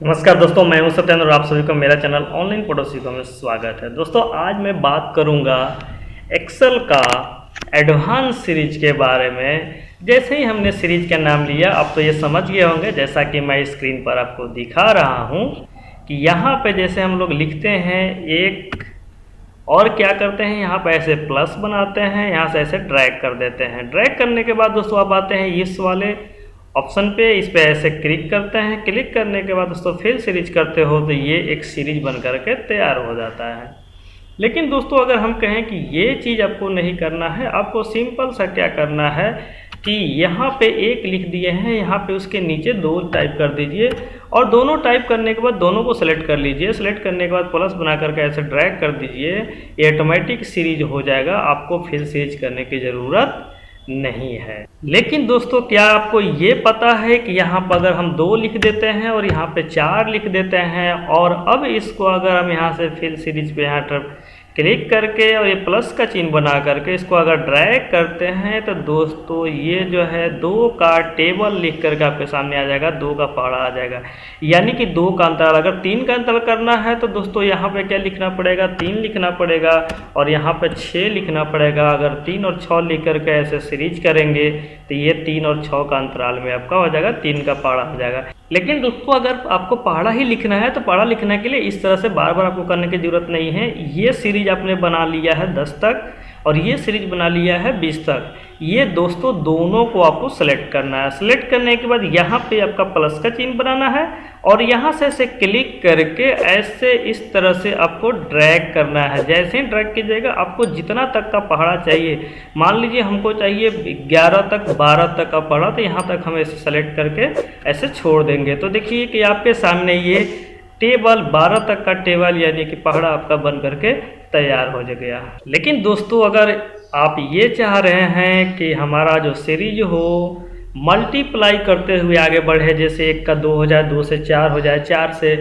नमस्कार दोस्तों, मैं हूं सत्येंद्र और आप सभी को मेरा चैनल ऑनलाइन फोटो सीखो में स्वागत है। दोस्तों आज मैं बात करूंगा एक्सेल का एडवांस सीरीज के बारे में। जैसे ही हमने सीरीज का नाम लिया आप तो ये समझ गए होंगे, जैसा कि मैं स्क्रीन पर आपको दिखा रहा हूं कि यहाँ पे जैसे हम लोग लिखते हैं एक और क्या करते हैं, यहाँ पे ऐसे प्लस बनाते हैं, यहाँ से ऐसे ड्रैग कर देते हैं। ड्रैग करने के बाद दोस्तों आप आते हैं इस वाले ऑप्शन पे, इस पे ऐसे क्लिक करते हैं। क्लिक करने के बाद दोस्तों फिर सीरीज करते हो तो ये एक सीरीज बन करके तैयार हो जाता है। लेकिन दोस्तों अगर हम कहें कि ये चीज़ आपको नहीं करना है, आपको सिंपल सा क्या करना है कि यहाँ पे एक लिख दिए हैं, यहाँ पे उसके नीचे दो टाइप कर दीजिए और दोनों टाइप करने के बाद दोनों को सेलेक्ट कर लीजिए। सेलेक्ट करने के बाद प्लस बना करके ऐसे ड्रैग कर दीजिए, ये ऑटोमेटिक सीरीज हो जाएगा। आपको फिर सीरीज करने की ज़रूरत नहीं है। लेकिन दोस्तों क्या आपको ये पता है कि यहाँ पर अगर हम 2 लिख देते हैं और यहाँ पे 4 लिख देते हैं और अब इसको अगर हम यहाँ से फिल सीरीज पे यहाँ क्लिक करके और ये प्लस का चिन्ह बना करके इसको अगर ड्रैग करते हैं तो दोस्तों ये जो है 2 का टेबल लिख करके आपके सामने आ जाएगा, 2 का पहाड़ा आ जाएगा। यानी कि 2 का अंतराल, अगर 3 का अंतराल करना है तो दोस्तों यहाँ पे क्या लिखना पड़ेगा, 3 लिखना पड़ेगा और यहाँ पे 6 लिखना पड़ेगा। अगर 3 और 6 लिख करके ऐसे सीरीज करेंगे तो ये 3 और 6 का अंतराल में आपका हो जाएगा, 3 का पहाड़ा हो जाएगा। लेकिन दोस्तों अगर आपको पहाड़ा ही लिखना है तो पहाड़ा लिखने के लिए इस तरह से बार बार आपको करने की ज़रूरत नहीं है। ये सीरीज आपने बना लिया है 10 तक और ये सीरीज बना लिया है 20 तक। ये दोस्तों दोनों को आपको सेलेक्ट करना है। सेलेक्ट करने के बाद यहाँ पे आपका प्लस का चिन्ह बनाना है और यहाँ से ऐसे क्लिक करके ऐसे इस तरह से आपको ड्रैग करना है। जैसे ही ड्रैग कीजिएगा आपको जितना तक का पहाड़ा चाहिए, मान लीजिए हमको चाहिए 11 तक 12 तक का पहाड़ा, तो यहाँ तक हम ऐसे सेलेक्ट करके ऐसे छोड़ देंगे। तो देखिए कि आपके सामने ये टेबल 12 तक का टेबल यानी कि पहाड़ा आपका बन करके तैयार हो गया। लेकिन दोस्तों अगर आप ये चाह रहे हैं कि हमारा जो सीरीज हो मल्टीप्लाई करते हुए आगे बढ़े, जैसे 1 का 2 हो जाए, 2 से 4 हो जाए, 4 से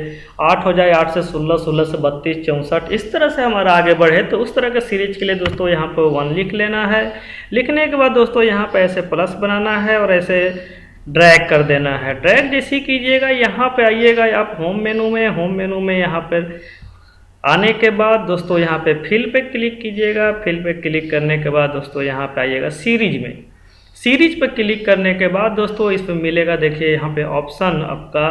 8 हो जाए, 8 से 16, 16 से 32, 64, इस तरह से हमारा आगे बढ़े, तो उस तरह के सीरीज के लिए दोस्तों यहाँ पर 1 लिख लेना है। लिखने के बाद दोस्तों यहाँ पर ऐसे प्लस बनाना है और ऐसे ड्रैग कर देना है। ड्रैग जैसे कीजिएगा यहाँ पे आइएगा आप होम मेनू में यहाँ पर आने के बाद दोस्तों यहाँ पे फिल पे क्लिक कीजिएगा। फिल पे क्लिक करने के बाद दोस्तों यहाँ पे आइएगा सीरीज में। सीरीज पे क्लिक करने के बाद दोस्तों इस पे मिलेगा, देखिए यहाँ पे ऑप्शन आपका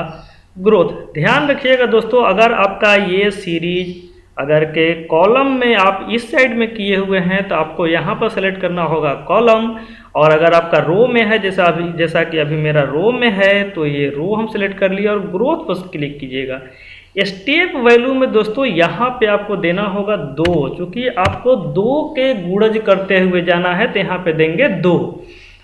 ग्रोथ। ध्यान रखिएगा दोस्तों, अगर आपका ये सीरीज अगर के कॉलम में आप इस साइड में किए हुए हैं तो आपको यहाँ पर सेलेक्ट करना होगा कॉलम, और अगर आपका रो में है जैसा कि अभी मेरा रो में है तो ये रो हम सेलेक्ट कर लिया और ग्रोथ पर क्लिक कीजिएगा। स्टेप वैल्यू में दोस्तों यहाँ पे आपको देना होगा 2, क्योंकि आपको 2 के गुणज करते हुए जाना है तो यहाँ पे देंगे 2।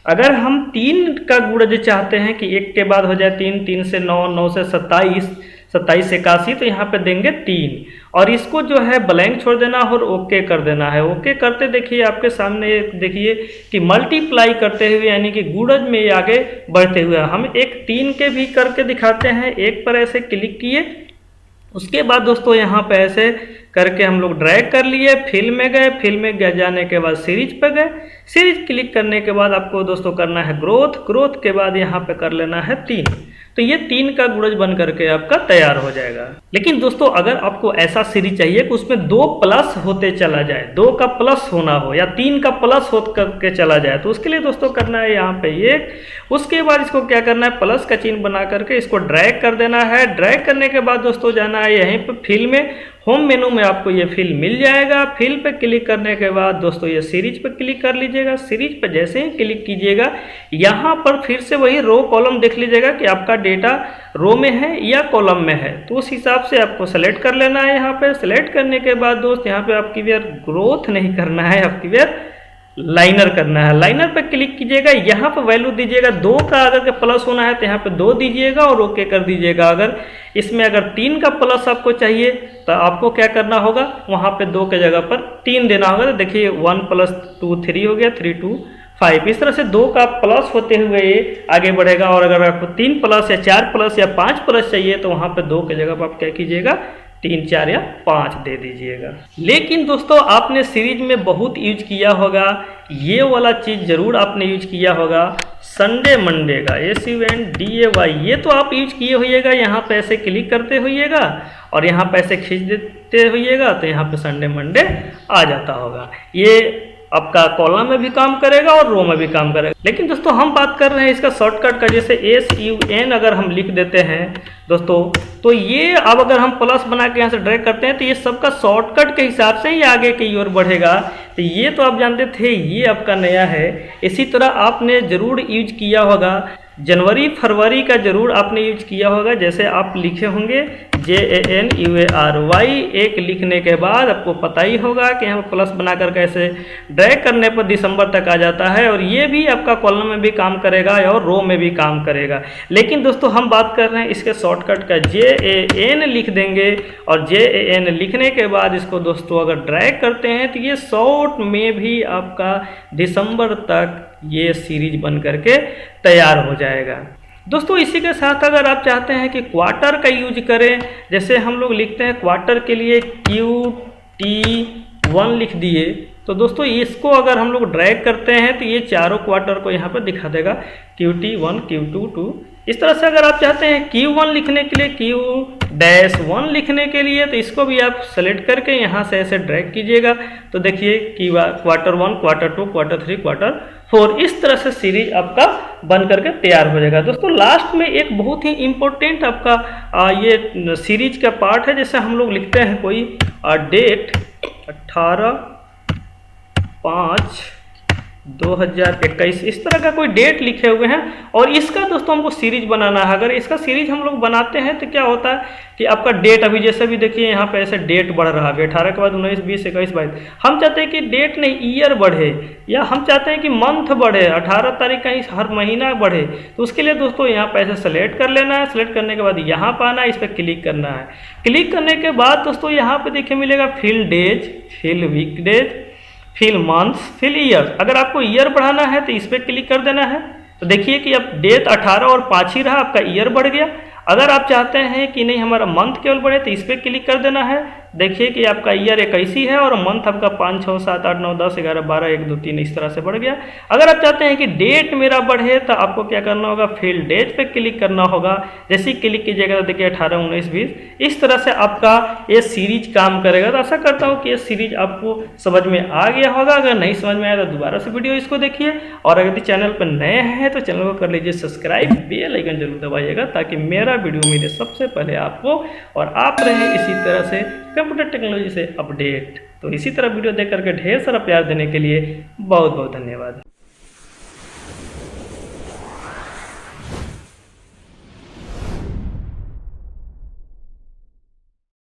अगर हम 3 का गुणज चाहते हैं कि 1 के बाद हो जाए 3, 3 से 9, 9 से 27, 27 से 81, तो यहाँ पे देंगे 3 और इसको जो है ब्लैंक छोड़ देना और ओके कर देना है। ओके करते देखिए आपके सामने देखिए कि मल्टीप्लाई करते हुए यानी कि गुणज में आगे बढ़ते हुए हम एक 3 के भी करके दिखाते हैं। 1 पर ऐसे क्लिक किए, उसके बाद दोस्तों यहाँ पे ऐसे करके हम लोग ड्रैग कर लिए, फिल में गए, फिल में जाने के बाद सीरीज पे गए। सीरीज क्लिक करने के बाद आपको दोस्तों करना है ग्रोथ। ग्रोथ के बाद यहाँ पे कर लेना है 3, तो ये 3 का गुणज बन करके आपका तैयार हो जाएगा। लेकिन दोस्तों अगर आपको ऐसा सीरीज चाहिए कि उसमें 2 प्लस होते चला जाए, 2 का प्लस होना हो या 3 का प्लस हो करके चला जाए, तो उसके लिए दोस्तों करना है यहाँ पे 1। उसके बाद इसको क्या करना है, प्लस का चिन्ह बना करके इसको ड्रैग कर देना है। ड्रैग करने के बाद दोस्तों जाना है यहीं पर फिल में, होम मेनू में आपको ये फिल मिल जाएगा। फिल पे क्लिक करने के बाद दोस्तों ये सीरीज पे क्लिक कर लीजिएगा। सीरीज पे जैसे ही क्लिक कीजिएगा यहाँ पर फिर से वही रो कॉलम देख लीजिएगा कि आपका डेटा रो में है या कॉलम में है, तो उस हिसाब से आपको सेलेक्ट कर लेना है। यहाँ पे सेलेक्ट करने के बाद दोस्त यहाँ पे आपकी वेयर ग्रोथ नहीं करना है, आपकी वेयर लाइनर करना है। लाइनर पे क्लिक कीजिएगा, यहाँ पर वैल्यू दीजिएगा 2 का, अगर के प्लस होना है तो यहाँ पे 2 दीजिएगा और ओके कर दीजिएगा। अगर इसमें अगर 3 का प्लस आपको चाहिए तो आपको क्या करना होगा, वहाँ पे 2 के जगह पर 3 देना होगा। तो देखिए 1 + 2 3 हो गया, 3 2 5। इस तरह से 2 का प्लस होते हुए ये आगे बढ़ेगा। और अगर आपको 3 प्लस या 4 प्लस या 5 प्लस चाहिए तो वहाँ पे 2 के जगह पर आप क्या कीजिएगा 3, 4 या 5 दे दीजिएगा। लेकिन दोस्तों आपने सीरीज में बहुत यूज किया होगा, ये वाला चीज़ ज़रूर आपने यूज किया होगा, संडे मंडे का SUNDAY, ये तो आप यूज किए होइएगा। यहाँ पे ऐसे क्लिक करते होइएगा और यहाँ पे ऐसे खींच देते होइएगा तो यहाँ पे संडे मंडे आ जाता होगा। ये आपका कॉलम में भी काम करेगा और रो में भी काम करेगा। लेकिन दोस्तों हम बात कर रहे हैं इसका शॉर्टकट का, जैसे SUN अगर हम लिख देते हैं दोस्तों, तो ये अब अगर हम प्लस बना के यहाँ से ड्रैग करते हैं तो ये सबका शॉर्टकट के हिसाब से ही आगे की ओर बढ़ेगा। तो ये तो आप जानते थे, ये आपका नया है। इसी तरह आपने ज़रूर यूज किया होगा, जनवरी फरवरी का ज़रूर आपने यूज किया होगा। जैसे आप लिखे होंगे JANUARY, एक लिखने के बाद आपको पता ही होगा कि यहाँ प्लस बना कर कैसे ड्रैग करने पर दिसंबर तक आ जाता है, और ये भी आपका कॉलम में भी काम करेगा और रो में भी काम करेगा। लेकिन दोस्तों हम बात कर रहे हैं इसके शॉर्टकट का, JAN लिख देंगे और JAN लिखने के बाद इसको दोस्तों अगर ड्रैग करते हैं तो ये शॉर्ट में भी आपका दिसंबर तक ये सीरीज बन करके तैयार हो जाएगा। दोस्तों इसी के साथ अगर आप चाहते हैं कि क्वार्टर का यूज करें, जैसे हम लोग लिखते हैं क्वार्टर के लिए QT1 लिख दिए, तो दोस्तों इसको अगर हम लोग ड्रैग करते हैं तो ये चारों क्वार्टर को यहाँ पर दिखा देगा, QT1 QT 2। इस तरह से अगर आप चाहते हैं Q1 लिखने के लिए, Q-1 लिखने के लिए, तो इसको भी आप सेलेक्ट करके यहाँ से ऐसे ड्रैग कीजिएगा तो देखिए कि क्वार्टर 1, क्वार्टर 2, क्वार्टर 3, क्वार्टर 4, इस तरह से सीरीज आपका बन करके तैयार हो जाएगा। दोस्तों लास्ट में एक बहुत ही इम्पोर्टेंट आपका ये सीरीज का पार्ट है। जैसे हम लोग लिखते हैं कोई डेट 18/5/2021, इस तरह का कोई डेट लिखे हुए हैं और इसका दोस्तों हमको सीरीज बनाना है। अगर इसका सीरीज हम लोग बनाते हैं तो क्या होता है कि आपका डेट, अभी जैसे भी देखिए यहाँ पे ऐसे डेट बढ़ रहा है, 18 के बाद 19, 20, 21, 22। हम चाहते हैं कि डेट नहीं ईयर बढ़े, या हम चाहते हैं कि मंथ बढ़े, 18 तारीख का हर महीना बढ़े। तो उसके लिए दोस्तों यहाँ पे ऐसे सेलेक्ट कर लेना है। सेलेक्ट करने के बाद यहाँ पर आना है, इस पर क्लिक करना है। क्लिक करने के बाद दोस्तों यहाँ पे देखिए मिलेगा fill days, fill week days, fill months, fill year. अगर आपको ईयर बढ़ाना है तो इस पर क्लिक कर देना है। तो देखिए कि अब डेट 18 और 5 ही रहा, आपका ईयर बढ़ गया। अगर आप चाहते हैं कि नहीं हमारा मंथ केवल बढ़े तो इस पर क्लिक कर देना है। देखिए कि आपका ईयर 21 है और मंथ आपका 5, 6, 7, 8, 9, 10, 11, 12, 1, 2, 3 इस तरह से बढ़ गया। अगर आप चाहते हैं कि डेट मेरा बढ़े तो आपको क्या करना होगा, फिल डेट पे क्लिक करना होगा। जैसे ही क्लिक कीजिएगा तो देखिए 18, 19, 20 इस तरह से आपका ये सीरीज काम करेगा। तो आशा करता हूँ कि ये सीरीज आपको समझ में आ गया होगा। अगर नहीं समझ में आया तो दोबारा से वीडियो इसको देखिए, और अगर चैनल पर नए हैं तो चैनल को कर लीजिए सब्सक्राइब, बेल आइकन जरूर दबाइएगा ताकि मेरा वीडियो मिले सबसे पहले आपको और आप रहें इसी तरह से कंप्यूटर टेक्नोलॉजी से अपडेट। तो इसी तरह वीडियो देख करके ढेर सारा प्यार देने के लिए बहुत बहुत धन्यवाद।